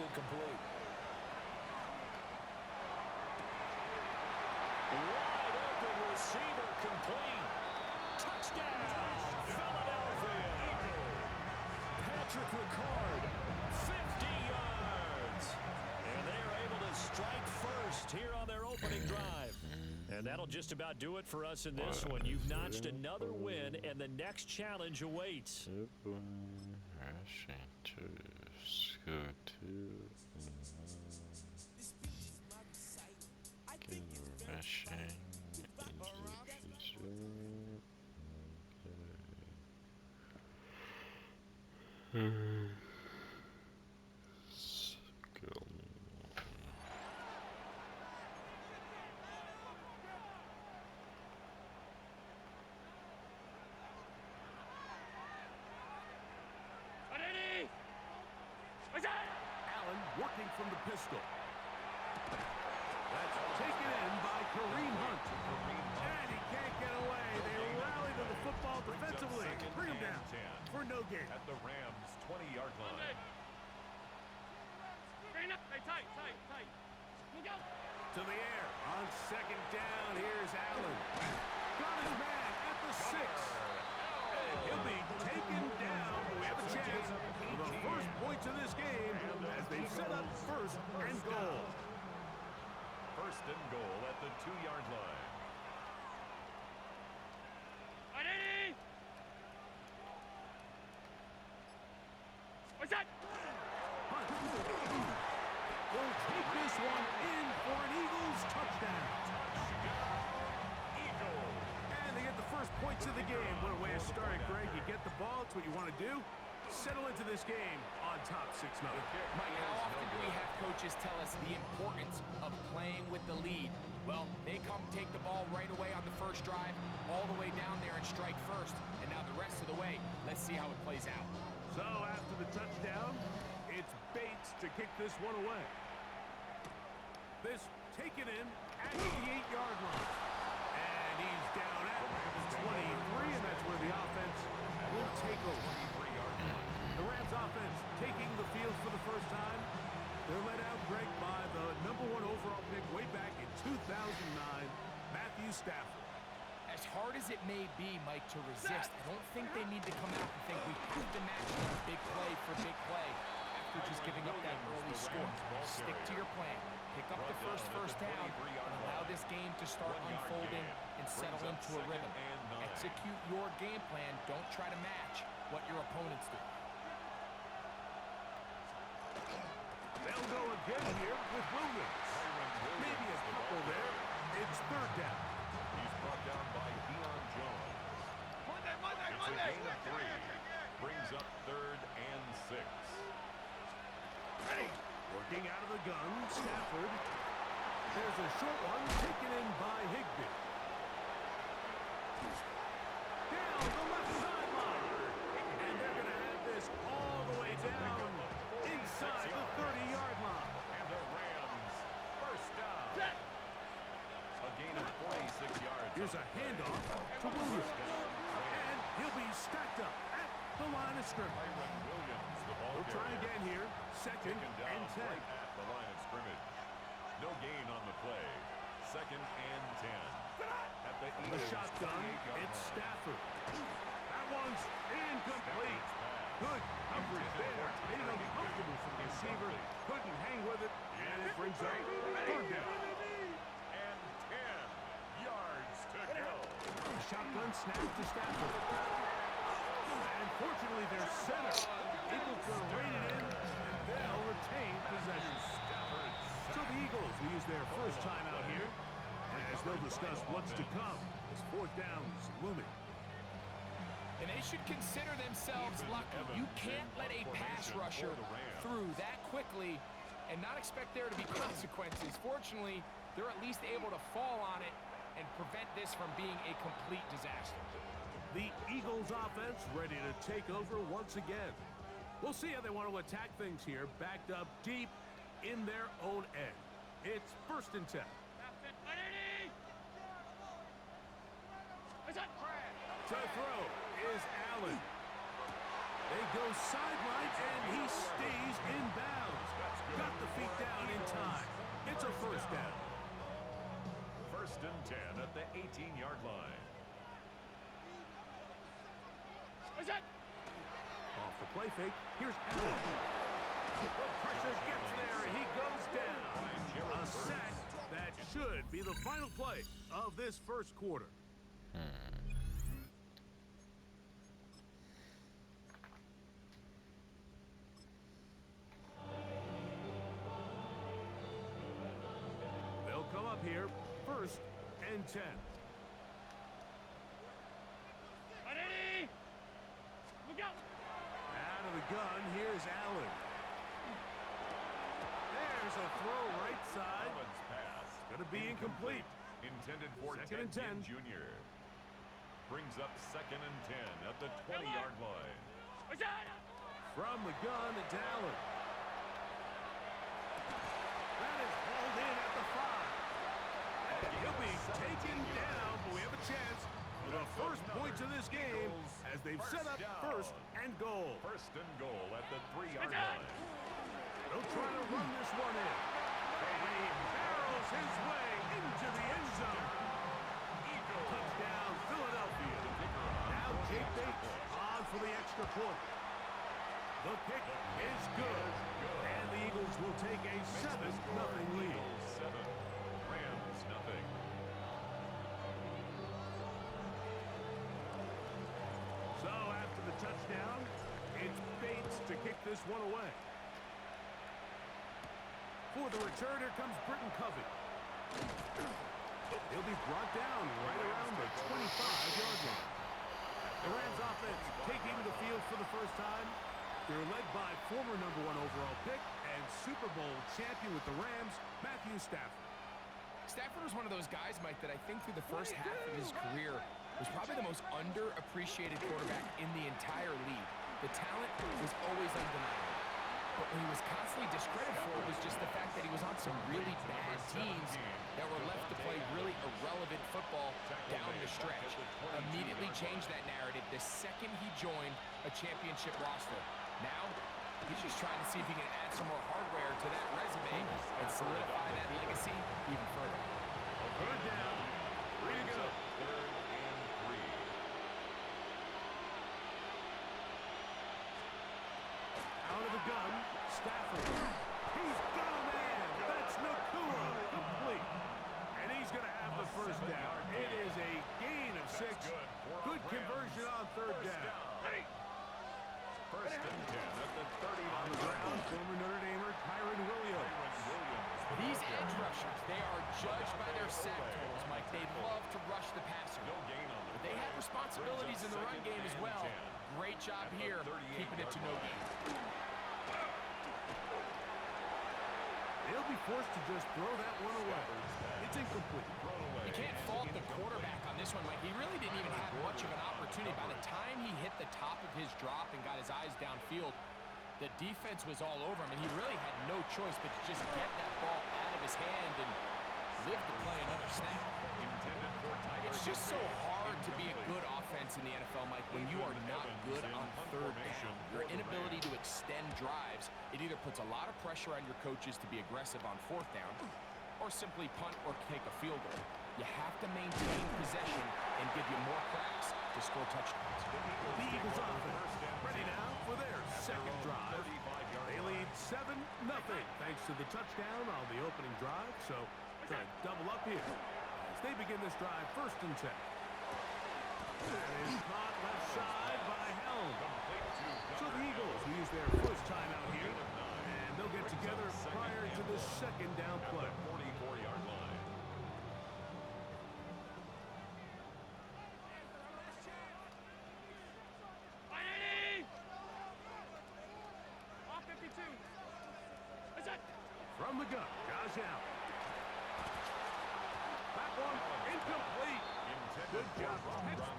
incomplete. Wide open receiver complete. Touchdown, Philadelphia. Patrick Ricard, 50 yards. And they are able to strike first here on their opening drive. And that'll just about do it for us in this one. You've notched another win, and the next challenge awaits. Allen working from the pistol. That's taken in by Kareem Hunt. And he can't get away. They rally to the football defensively. Bring him down for no gain. At the Rams' 20-yard line. Tight. To the air. On second down, here's Allen. Got his man at the 6. And he'll be taken down. We have a chance for the first points of this game as they set up first and goal. First and goal at the 2-yard line. Hunt will take this one in for an Eagles touchdown. And they get the first points of the game. What a way to start it, Greg. You get the ball. It's what you want to do. Settle into this game on top 6-0. Mike, how often do we have coaches tell us the importance of playing with the lead? Well, they come take the ball right away on the first drive, all the way down there and strike first. And now the rest of the way, let's see how it plays out. So after the touchdown, it's Bates to kick this one away. This taken in at the 8-yard line. And he's down at 23, and that's where the offense will take over. The Rams offense taking the field for the first time. They're led out, Greg, by the #1 overall pick way back in 2009, Matthew Stafford. As hard as it may be, Mike, to resist, I don't think they need to come out and think we have to match them big play for big play after just giving up that early score. Stick to your plan. Pick up the first down and allow this game to start unfolding and settle into a rhythm. Execute your game plan. Don't try to match what your opponents do. They'll go again here with Williams. Maybe a couple there. It's third down. He's brought down by Deion Jones. It's a gain of 3. Brings up 3rd and 6. Working out of the gun, Stafford. There's a short one taken in by Higbee. Down the left sideline. And they're going to have this all the way down inside the 30-yard line. And the Rams, first down. A gain of 46 yards. Here's a handoff to Williams. And he'll be stacked up at the line of scrimmage. Williams, the ball We'll try again here. Second and 10. Right at the line of scrimmage. No gain on the play. Second and 10. At the shotgun, it's Stafford. That one's incomplete. Good coverage there. Made it uncomfortable for the receiver. Couldn't hang with it. And it brings up third down. And 10 yards to go. Shotgun snap to Stafford. And fortunately, their center able to rein it in, and they'll retain possession. So the Eagles will use their first time out here, as they'll discuss what's to come as fourth downs looming. And they should consider themselves lucky. You can't let a pass rusher through that quickly and not expect there to be consequences. Fortunately, they're at least able to fall on it and prevent this from being a complete disaster. The Eagles offense ready to take over once again. We'll see how they want to attack things here, backed up deep in their own end. It's first and 10. To throw is Allen. They go sideline, and he stays in bounds. 19-yard line. Is it? Off the play fake. Here's Allen. The pressure gets there, and he goes down. A sack that should be the final play of this first quarter. They'll come up here, 1st and 10. Ready? Look out! Out of the gun, here's Allen. There's a throw right side. Allen's pass. Gonna be incomplete. Intended for Second and 10. Jr. Brings up 2nd and 10 at the 20-yard line. Is it? From the gun, it's Allen. That is hauled in at the 5. And he'll be taken down, but we have a chance for the first points of this game as they've set up 1st and goal. 1st and goal at the 3-yard line. They'll try to run this one in. And he barrels his way into the end zone. Touchdown, Philadelphia. Now Jake Bates on for the extra point. The kick is good. And the Eagles will take a 7-0 lead. 7. Rams, nothing. So after the touchdown, it's Bates to kick this one away. For the return, here comes Britton Covey. He'll be brought down right around the 25-yard line. The Rams offense taking the field for the first time. They're led by former #1 overall pick and Super Bowl champion with the Rams, Matthew Stafford. Stafford was one of those guys, Mike, that I think through the first half of his career was probably the most underappreciated quarterback in the entire league. The talent was always undeniable. But what he was constantly discredited for was just the fact that he was on some really bad teams that were left to play really irrelevant football down the stretch. Immediately changed that narrative the second he joined a championship roster. Now, he's just trying to see if he can add some more hardware to that resume and solidify that legacy even further. 3rd down. 3 to go. 3rd and 3. Out of the gun, Stafford. He's got a man. That's Nakua. Complete. And he's going to have the 1st down. It is a gain of 6. Good conversion on 3rd down. 1st and 10 at the 30 On the ground, former Notre Damer Kyron Williams. These edge rushers, they are judged by their sack totals, Mike. They love to rush the passer. No gain on the But they have responsibilities in the run game as well. Great job here, keeping it to no gain. They'll be forced to just throw that one away. It's incomplete. You can't fault the quarterback on this one, Mike. He really didn't even have much of an opportunity. By the time he hit the top of his drop and got his eyes downfield, the defense was all over him, and he really had no choice but to just get that ball out of his hand and live to play another snap. It's just so hard to be a good offense in the NFL, Mike, when you are not good on 3rd down. Your inability to extend drives, it either puts a lot of pressure on your coaches to be aggressive on 4th down or simply punt or take a field goal. You have to maintain possession and give you more cracks to score touchdowns. The Eagles offense ready now for their 2nd drive. They lead 7-0 thanks to the touchdown on the opening drive. So try to double up here as they begin this drive 1st and 10. That is caught left side by Helm. So the Eagles will use their first time out here, and they'll get together prior to the 2nd down play. 44-yard line. Ready? Off 52. Is it? From the gun, Josh Allen. Back one, incomplete. Good job,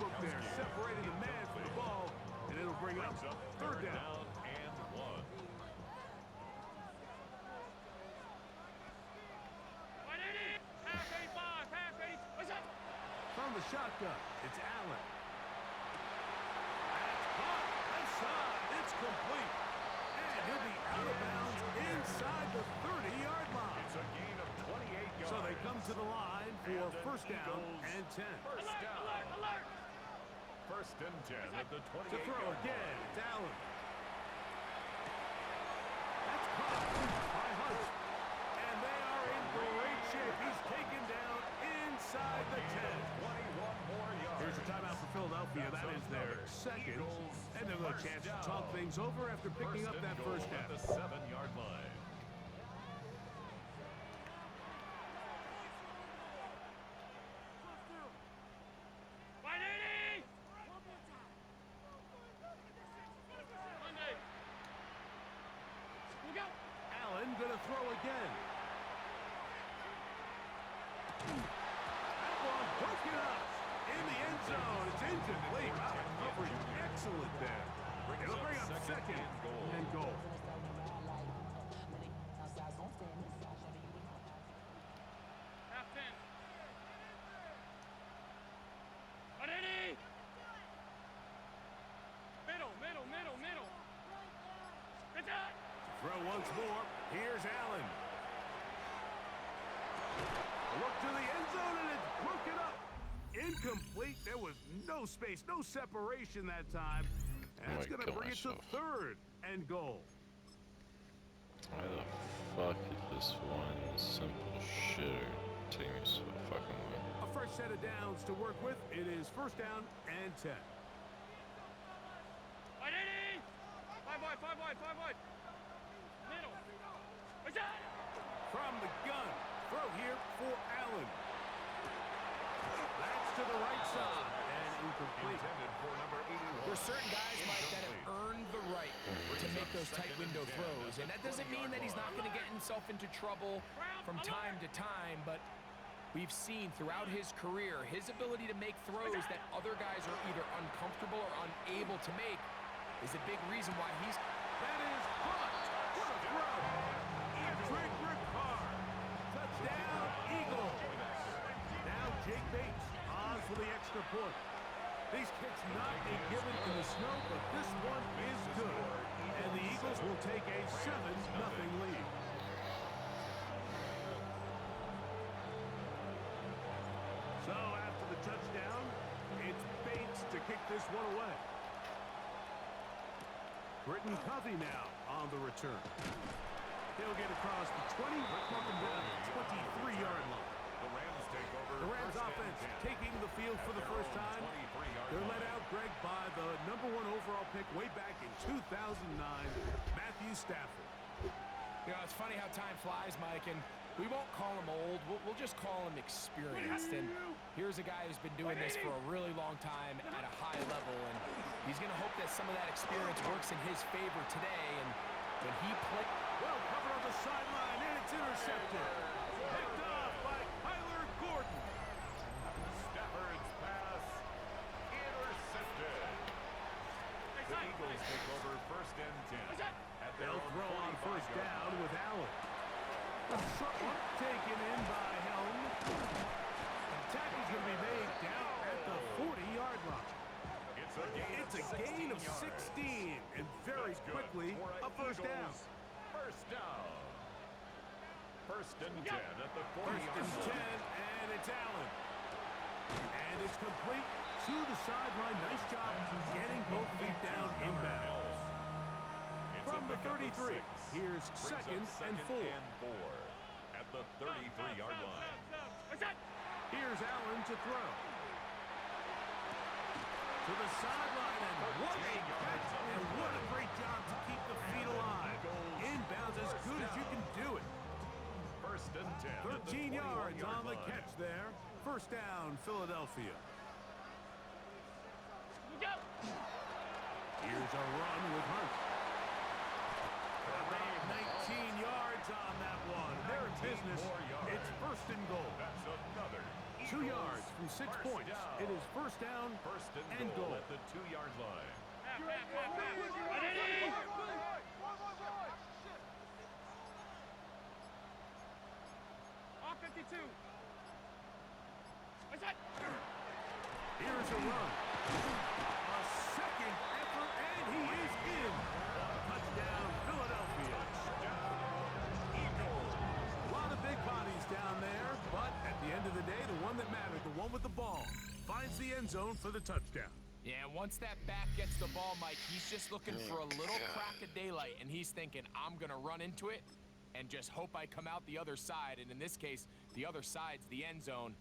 textbook there, separating the man from the ball, and it'll bring up 3rd down. And 1. Ready? Half 85. Half 80. Is it? From the shotgun, it's Allen. That's caught, left side, it's complete. And he'll be out of bounds inside the 30-yard line. It's a gain of 28 yards. So they come to the line for first down and 10. First down. Alert! First and 10 at the To 28. throw again, it's Allen. That's caught by Hunt. And they are in great shape. He's taken down inside the 10. 21 more yards. Here's a timeout for Philadelphia. That is their second. And they'll have a chance to talk things over after picking up that first down. At the 7-yard line. Monday. Look out. Allen gonna throw again. That one broken up in the end zone. It's incomplete. Wow, coverage excellent there. It'll bring up second and goal. Half 10. Ready? Middle. It's out. Throw once more. Here's Allen. A look to the end zone, and it's broken up. Incomplete. There was no space, no separation that time. And that's going to bring it to third and goal. Why the fuck is this one simple shitter taking me so fucking long? A fresh set of downs to work with. It is first down and 10. Ready? Five wide. Middle. It's out. From the gun. Throw here for Allen. That's to the right side. And incomplete. Intended for number 81. There's certain guys, Mike, that have earned the right to make those tight window throws. And that doesn't mean that he's not going to get himself into trouble from time to time, but we've seen throughout his career his ability to make throws that other guys are either uncomfortable or unable to make is a big reason why he's... That is caught. What a throw. Patrick Ricard. Touchdown, Eagles. Now Jake Bates on for the extra point. These kicks not a given in the snow, but this one is good. And the Eagles will take a 7-0 lead. So after the touchdown, it's Bates to kick this one away. Britton Covey now on the return. He'll get across the 20, up and down the 23-yard line. The Rams take over. The Rams offense taking the field for the first time. They're led out, Greg, by the #1 overall pick way back in 2009, Matthew Stafford. You know, it's funny how time flies, Mike, and we won't call him old. We'll just call him experienced. And here's a guy who's been doing this for a really long time at a high level, and he's going to hope that some of that experience works in his favor today. And when he plays... Well covered on the sideline, and it's intercepted. Picked off by Kyler Gordon. Stafford's pass intercepted. The Eagles take over first and 10. They'll throw on first down with Allen. A short one taken in by Helm. The tackle's going to be made down at the 40-yard line. It's a gain of 16, and very quickly a first down. First down. First and 10 at the 40-yard First and 10, line. and it's Allen. And it's complete to the sideline. Nice job getting both feet down inbounds. From the 33, here's second and 4. At the 33-yard line. Here's Allen to throw. To the sideline, and what a catch, and what a great job to keep the feet alive. Inbounds as good as you can do it. First and 10. 13 yards on the catch there. First down, Philadelphia. Here's a run with Hunt. About 19 yards on that one. They're in business. It's first and goal. That's another 2 yards from 6 points. It is first down First and goal. at the 2-yard line. Off 52. Here's a run. A second effort, and he is in. Touchdown, Philadelphia. A lot of big bodies down there, but at with the ball. Finds the end zone for the touchdown. Yeah, once that back gets the ball, Mike, he's just looking for a little crack of daylight, and he's thinking, I'm going to run into it and just hope I come out the other side. And in this case, the other side's the end zone.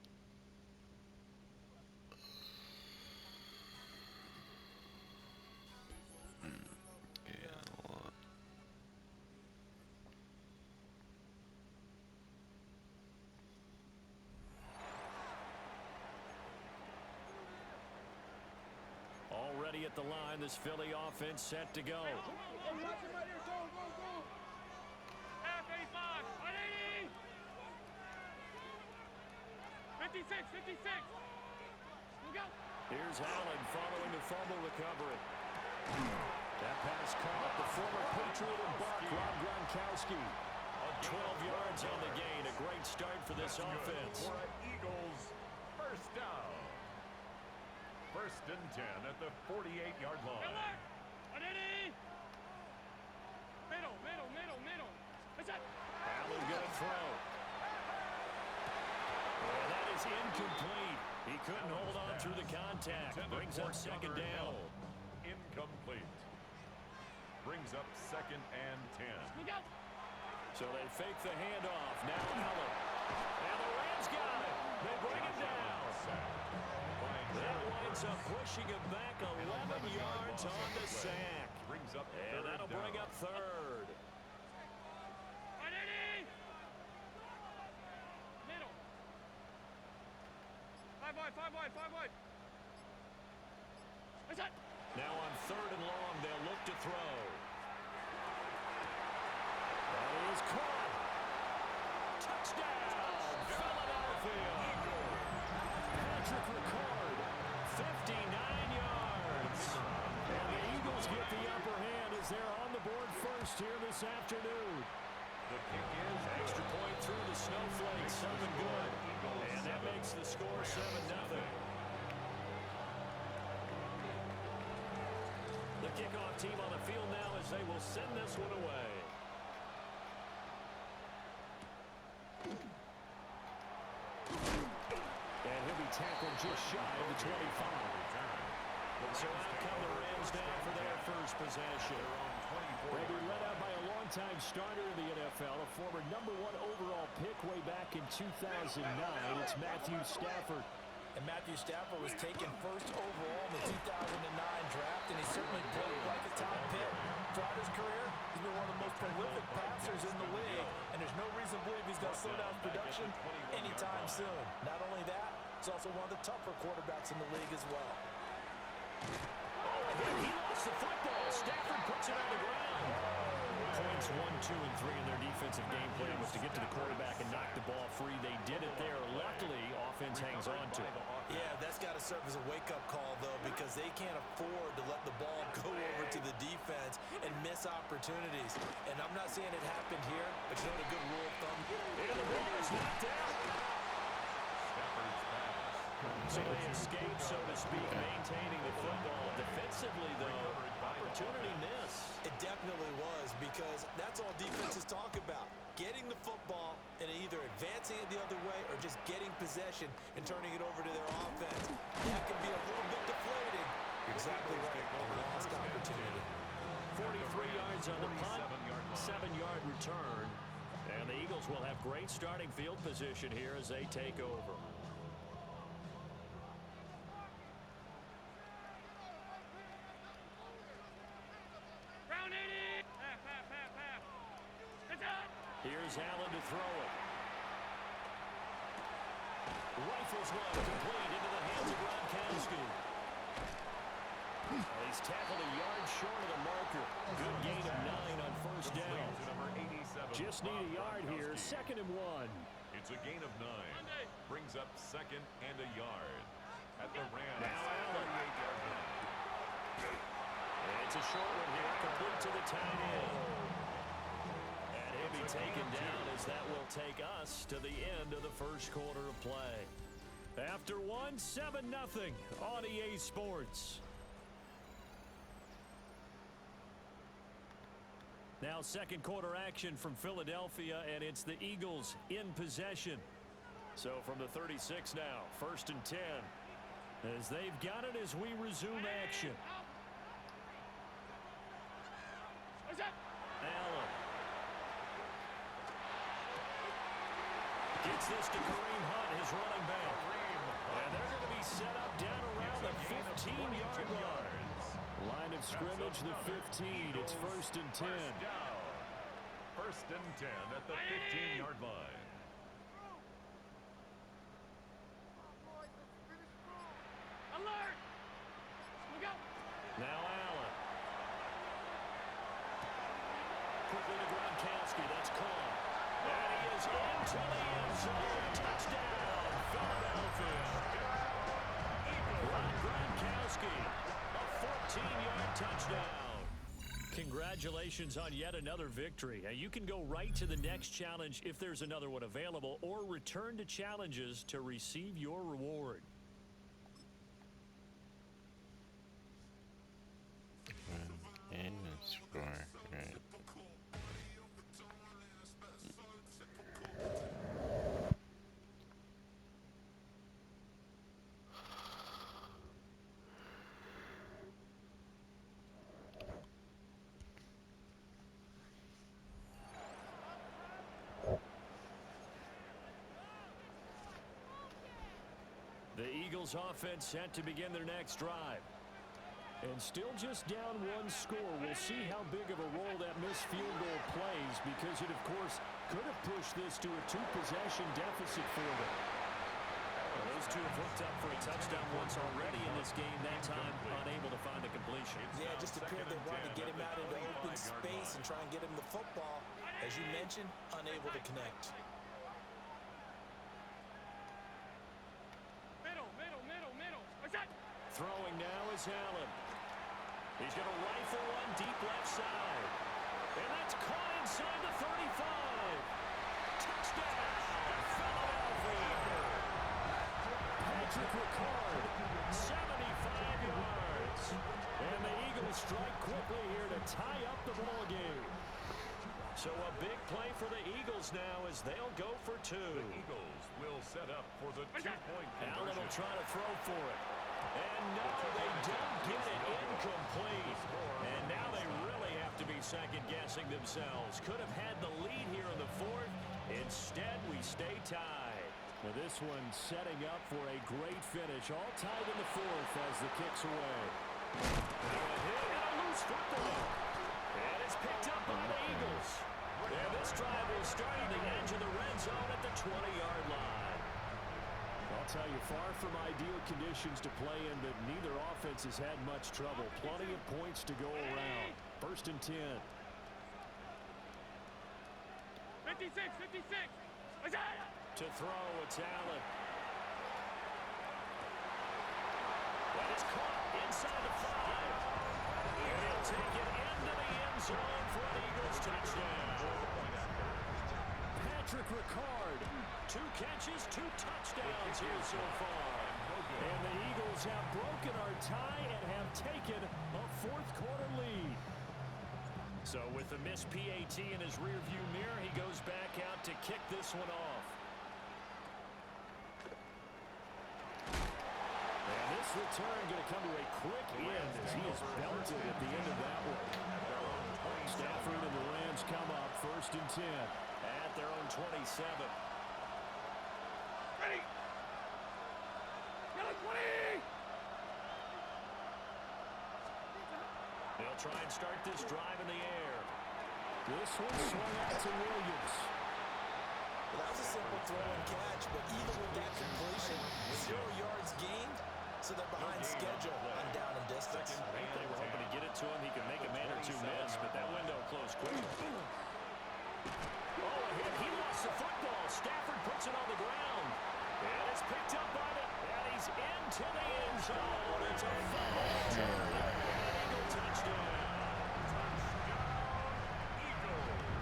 Already at the line, this Philly offense set to go. Half 85, 180. 56, 56. Look out. Here's Allen following the fumble recovery. That pass caught the former Patriot and Buck, Rob Gronkowski. 12 yards on the gain. A great start for this offense. For an Eagles first down. First and 10 at the 48-yard line. 180. Middle. What's that? Allen gonna throw. And that is incomplete. He couldn't hold on through the contact. Brings up second down. Incomplete. Brings up second and 10. Look out. So they fake the handoff. Now Allen. And the Rams got it. They bring it down. That winds up pushing him back 11 yards on the sack. Brings up And that'll bring up third. 180. Middle. 5 wide. What's that? Now on third and long, they'll look to throw. That is caught. Touchdown, Philadelphia. Patrick Ricard, 59 yards. And the Eagles get the upper hand as they're on the board first here this afternoon. The kick is Extra point through the snowflakes, something good. And that makes the score 7-0. The kickoff team on the field now as they will send this one away. And he'll be tackled just shy of the 25. So out come the Rams now for their first possession. They'll be led out by a longtime starter in the NFL, a former #1 overall pick way back in 2009. It's Matthew Stafford. And Matthew Stafford was taken first overall in the 2009 draft, and he certainly played like a top pick. Throughout his career, he's been one of the most prolific passers in the league, and there's no reason to believe he's going to slow down his production anytime soon. Not only that, he's also one of the tougher quarterbacks in the league as well. He lost the football. Stafford puts it on the ground. Points 1, 2, and 3 in their defensive game plan was to get to the quarterback and knock the ball free. They did it there. Luckily, offense hangs on to it. Yeah, that's got to serve as a wake-up call, though, because they can't afford to let the ball go over to the defense and miss opportunities. And I'm not saying it happened here, but you know the good rule of thumb. And the ball is knocked out. So they escape, so to speak, maintaining the football. Defensively, though, opportunity miss. It definitely was, because that's all defenses talk about. Getting the football and either advancing it the other way or just getting possession and turning it over to their offense. That can be a little bit deflating. Exactly right. A lost opportunity. 43 yards on the punt, 7-yard return. And the Eagles will have great starting field position here as they take over. Here's Allen to throw it. Rifles one complete into the hands of Gronkowski. He's tackled a yard short of the marker. Good gain of 9 on first down. Just need a yard here. 2nd and 1. It's a gain of 9. Brings up 2nd and a yard. At the Rams. Now Allen. It's a short one here. Complete to the tight end. Be taken down as that will take us to the end of the first quarter of play. After 1, 7-0 on EA Sports. Now second quarter action from Philadelphia, and it's the Eagles in possession. So from the 36 now, 1st and 10. As they've got it as we resume action. Allen. Gets this to Kareem Hunt, his running back. And they're going to be set up down around the 15-yard line. Line of scrimmage, the 15. It's 1st and 10. 1st and 10 at the 15-yard line. Alert! Look out! Now Allen. Quickly to Gronkowski. That's caught. And he is into the end zone. Touchdown, Philadelphia. Ron Gronkowski, a 14-yard touchdown. Congratulations on yet another victory. You can go right to the next challenge if there's another one available, or return to challenges to receive your reward. And score, right. The Eagles offense set to begin their next drive. And still just down one score. We'll see how big of a role that missed field goal plays, because it, of course, could have pushed this to a 2-possession deficit for them. Well, those two have hooked up for a touchdown once already in this game, that time unable to find the completion. Yeah, just appeared they wanted to get him out into open space and try and get him the football. As you mentioned, unable to connect. Middle. What's that? Throwing now is Allen. He's going to rifle one deep left side. And that's caught inside the 35. Touchdown, Philadelphia. Patrick Ricard, 75 yards. And the Eagles strike quickly here to tie up the ball game. So a big play for the Eagles now as they'll go for 2. The Eagles will set up for the 2-point conversion. Allen will try to throw for it. And no, they don't get it. Incomplete. And now they really have to be second-guessing themselves. Could have had the lead here in the 4th. Instead, we stay tied. Now this one setting up for a great finish. All tied in the 4th as the kick's away. Now a hit and a loose football. And it's picked up by the Eagles. And this drive will start at the edge of the red zone at the 20-yard line. I'll tell you, far from ideal conditions to play in, but neither offense has had much trouble. Plenty of points to go around. 1st and 10. 56. What's that? To throw, it's Allen. That is caught inside the 5. And he'll take it into the end zone for an Eagles touchdown. Patrick Ricard, 2 catches, 2 touchdowns here so far. And the Eagles have broken our tie and have taken a 4th quarter lead. So with the missed PAT in his rearview mirror, he goes back out to kick this one off. And this return going to come to a quick end as he is belted at the end of that one. Stafford and the Rams come up 1st and 10 at their own 27. Ready! Yellow 20! They'll try and start this drive in the air. This one swung out to Williams. Well, that was a simple throw and catch, but even with that completion, 0 yards gained, so they're behind schedule on down and distance. I think they were hoping to get it to him. He could make a man or 2 miss, but that window closed quickly. Oh, a hit. He lost the football. Stafford puts it on the ground. And it's picked up by the... And he's into the end zone. It's a fumble return. An Eagle touchdown.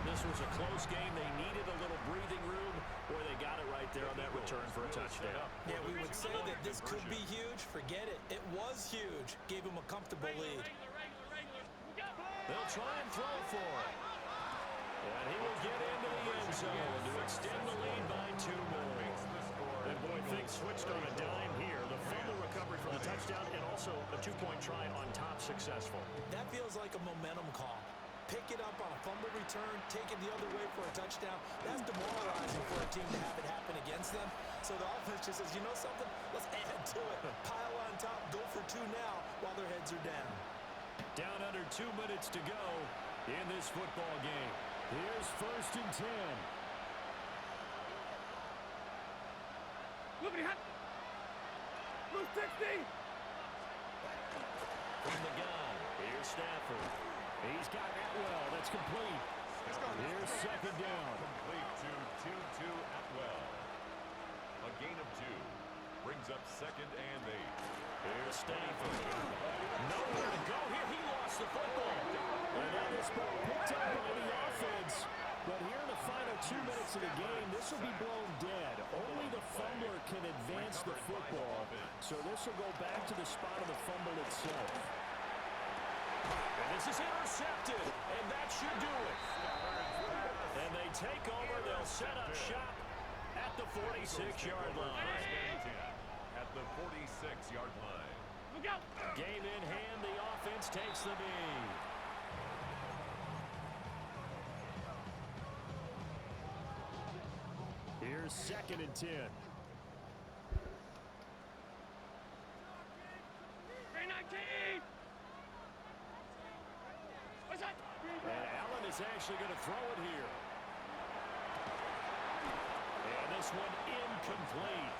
This was a close game. They needed a little breathing room, or they got it right there on that return for a touchdown. Yeah, we would say that this could be huge. Forget it. It was huge. Gave him a comfortable lead. They'll try and throw for it. And he will get into the end zone to extend the lead by 2 more. Things switched on a dime here. The fumble recovery for the touchdown and also a two-point try on top successful. That feels like a momentum call. Pick it up on a fumble return, take it the other way for a touchdown. That's demoralizing for a team to have it happen against them. So the offense just says, you know something? Let's add to it. Pile on top, go for two now while their heads are down. Down under 2 minutes to go in this football game. Here's 1st and 10. Look at him. Blue 60. From the gun, here's Stafford. He's got Atwell. That's complete. Here's 2nd down. Complete to 2-2 Atwell. A gain of 2. Brings up 2nd and 8. Here's Stafford. Nowhere to go here. He lost the football. And now this ball picked up by the offense. But here in the final 2 minutes of the game, this will be blown dead. Only the fumbler can advance the football. So this will go back to the spot of the fumble itself. And this is intercepted. And that should do it. And they take over. They'll set up shop at the 46-yard line. At the 46-yard line. Look out. Game in hand. The offense takes the knee. Here's 2nd and 10. K-19. What's that? And Allen is actually going to throw it here. And this one incomplete.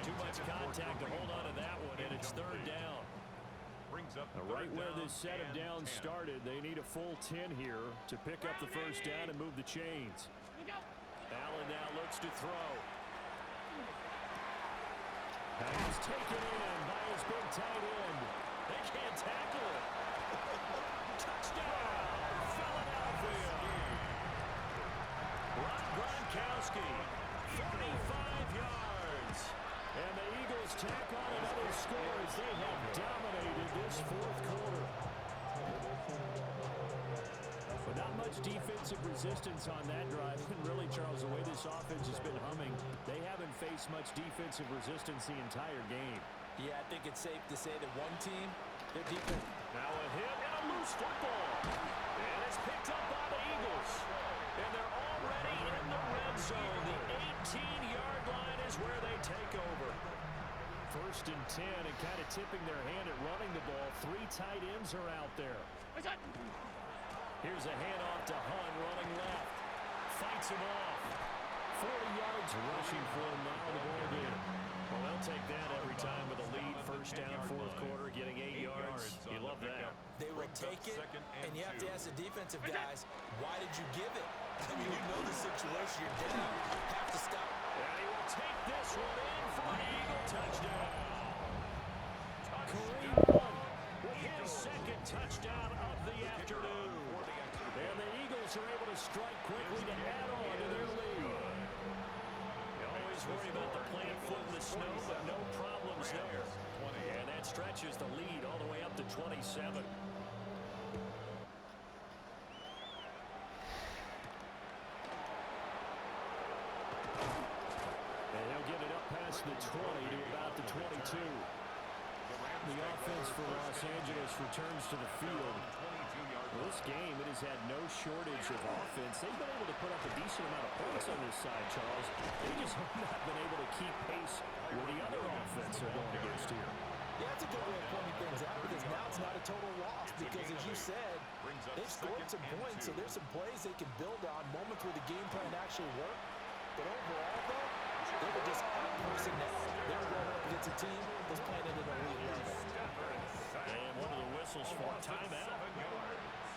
Too much contact to hold on to that one, and it's 3rd down. Brings up Right where this set of downs started, they need a full 10 here to pick up the 1st down and move the chains. Look out. Allen now looks to throw. He's taken in by his big tight end. They can't tackle it. Touchdown, Philadelphia. Rob Gronkowski, 45 yards. And the Eagles tack on another score as they have dominated this 4th quarter. But not much defensive resistance on that drive. And really, Charles, the way this offense has been humming, they haven't faced much defensive resistance the entire game. Yeah, I think it's safe to say that one team, their defense. Now a hit and a loose football. And it's picked up by the Eagles. And they're already in the red zone. The 18-yard line is where they take over. 1st and 10 and kind of tipping their hand at running the ball. 3 tight ends are out there. What's that? Here's a handoff to Hunt running left. Fights him off. 40 yards rushing for him now in the ball game. Well, they'll take that every time with a lead. 1st down, 4th quarter, getting 8 yards. You love that. They will take it, and you have to ask the defensive guys, why did you give it? I mean, you know the situation. You're down. Have to stop. And he will take this one in for an Eagle touchdown. Kareem Hunt with his 2nd touchdown of the afternoon. And the Eagles are able to strike quickly to add on to their lead. You always worry about the plant foot in the snow, but no problems there. And that stretches the lead all the way up to 27. And he'll get it up past the 20 to about the 22. The offense for Los Angeles returns to the field. This game, it has had no shortage of offense. They've been able to put up a decent amount of points on this side, Charles. They just have not been able to keep pace with the other offense they're going against here. Yeah, that's a good way of pointing things out because now it's not a total loss because, as you said, they've scored some points, so there's some plays they can build on, moments where the game plan actually worked. But overall, though, they were just out-personnel. They were going up against a team that's playing at an elite level. And one of the whistles for a timeout.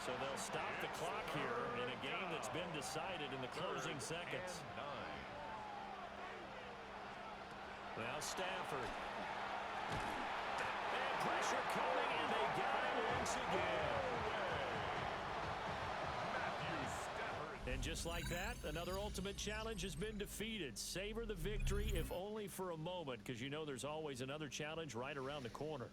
So they'll stop the clock here in a game that's been decided in the closing seconds. Now Stafford. And pressure coming, and they got it once again. And just like that, another ultimate challenge has been defeated. Savor the victory, if only for a moment, because you know there's always another challenge right around the corner.